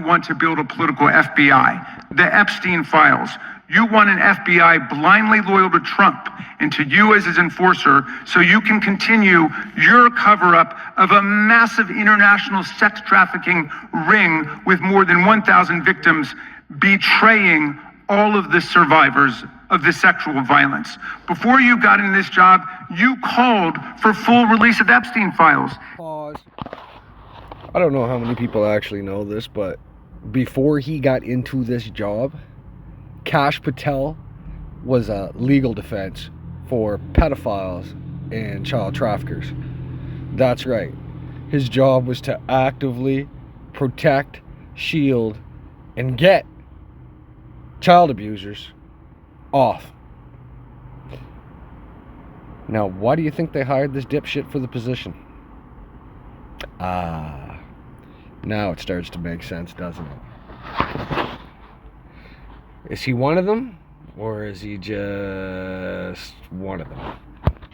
want to build a political FBI, the Epstein files. You want an FBI blindly loyal to Trump and to you as his enforcer so you can continue your cover-up of a massive international sex trafficking ring with more than 1,000 victims, betraying all of the survivors of the sexual violence. Before you got in this job, you called for full release of Epstein files. Pause. I don't know how many people actually know this, but before he got into this job, Kash Patel was a legal defense for pedophiles and child traffickers. That's right. His job was to actively protect, shield, and get child abusers off. Now, why do you think they hired this dipshit for the position? Now it starts to make sense, doesn't it? Is he one of them, or is he just one of them?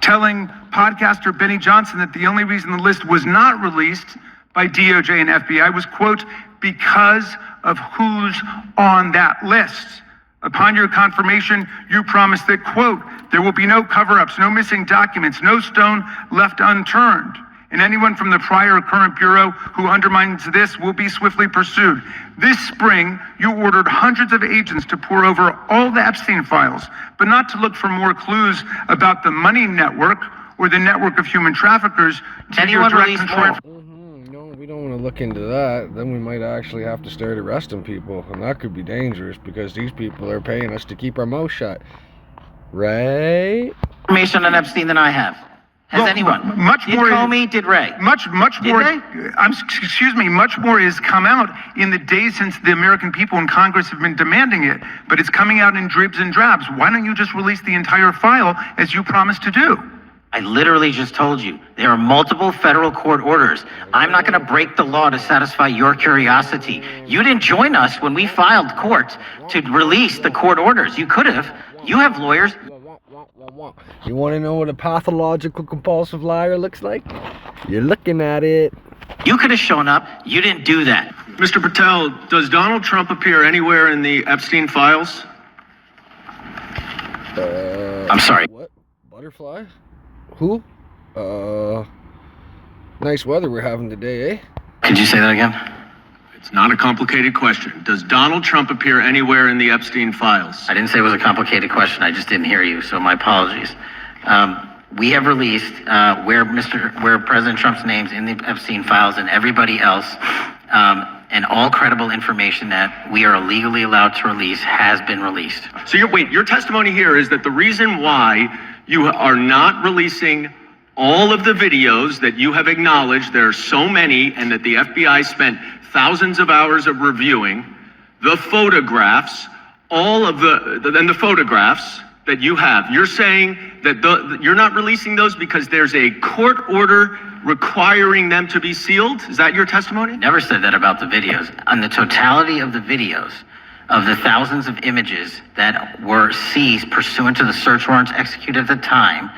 Telling podcaster Benny Johnson that the only reason the list was not released by DOJ and FBI was, quote, because of who's on that list. Upon your confirmation, you promised that, quote, there will be no cover-ups, no missing documents, no stone left unturned. And anyone from the prior or current bureau who undermines this will be swiftly pursued. This spring, you ordered hundreds of agents to pore over all the Epstein files, but not to look for more clues about the money network or the network of human traffickers to your direct control. No, we don't want to look into that. Then we might actually have to start arresting people, and that could be dangerous because these people are paying us to keep our mouth shut. Right? Information on Epstein than I have. Has anyone? Much did more. Comey, did Ray? Much did more. They? Excuse me. Much more has come out in the days since the American people in Congress have been demanding it, but it's coming out in dribs and drabs. Why don't you just release the entire file as you promised to do? I literally just told you there are multiple federal court orders. I'm not going to break the law to satisfy your curiosity. You didn't join us when we filed court to release the court orders. You could have. You have lawyers. You want to know what a pathological compulsive liar looks like? You're looking at it. You could have shown up. You didn't do that. Mr. Patel, does Donald Trump appear anywhere in the Epstein files? I'm sorry. What? Butterfly? Who? Nice weather we're having today, eh? Could you say that again? It's not a complicated question. Does Donald Trump appear anywhere in the Epstein files? I didn't say it was a complicated question. I just didn't hear you, so my apologies. We have released where President Trump's name's in the Epstein files and everybody else, and all credible information that we are legally allowed to release has been released. So your testimony here is that the reason why you are not releasing all of the videos that you have acknowledged, there are so many, and that the FBI spent thousands of hours of reviewing, the photographs, all of the photographs that you have. You're saying that you're not releasing those because there's a court order requiring them to be sealed? Is that your testimony? Never said that about the videos. On the totality of the videos, of the thousands of images that were seized pursuant to the search warrants executed at the time,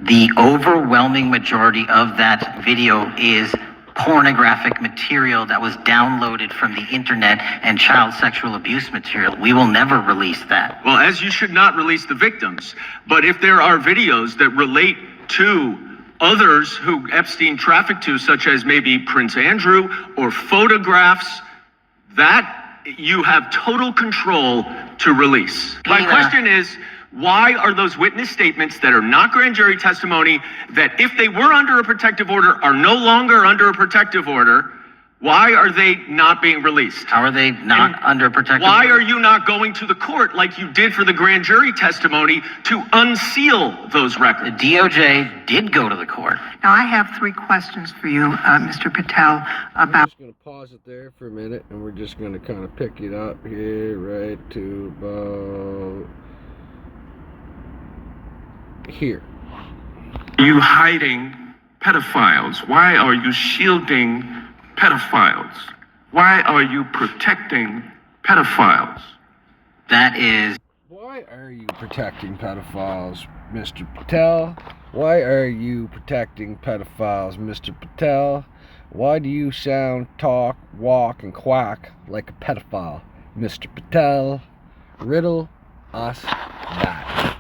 the overwhelming majority of that video is pornographic material that was downloaded from the internet and child sexual abuse material. We will never release that. Well, as you should not release the victims. But if there are videos that relate to others who Epstein trafficked to, such as maybe Prince Andrew, or photographs, that you have total control to release. My question is, why are those witness statements that are not grand jury testimony, that if they were under a protective order are no longer under a protective order, why are they not being released? How are they not under a protective order? Why are you not going to the court like you did for the grand jury testimony to unseal those records? The DOJ did go to the court. Now, I have 3 questions for you, Mr. Patel, about... I'm just going to pause it there for a minute, and we're just going to kind of pick it up here, right to about... here. Are you hiding pedophiles? Why are you shielding pedophiles? Why are you protecting pedophiles? That is... Why are you protecting pedophiles, Mr. Patel? Why are you protecting pedophiles, Mr. Patel? Why do you sound, talk, walk, and quack like a pedophile? Mr. Patel, riddle us that.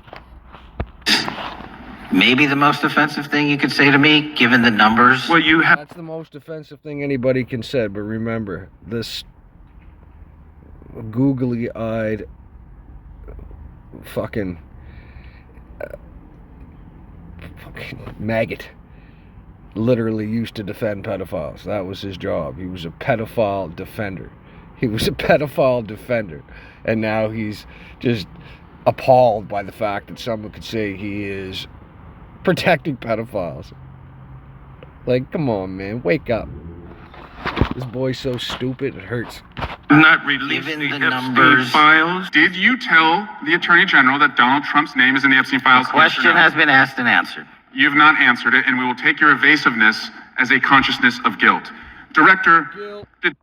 Maybe the most offensive thing you could say to me, given the numbers. Well, you have. That's the most offensive thing anybody can say, but remember, this googly-eyed fucking maggot literally used to defend pedophiles. That was his job. He was a pedophile defender. And now he's just appalled by the fact that someone could say he is protecting pedophiles. Like, come on, man, wake up. This boy's so stupid, it hurts. Not released Given the the Epstein numbers- files. Did you tell the Attorney General that Donald Trump's name is in the Epstein files? Question Yes or no? has been asked and answered. You've not answered it, and we will take your evasiveness as a consciousness of guilt. Director, did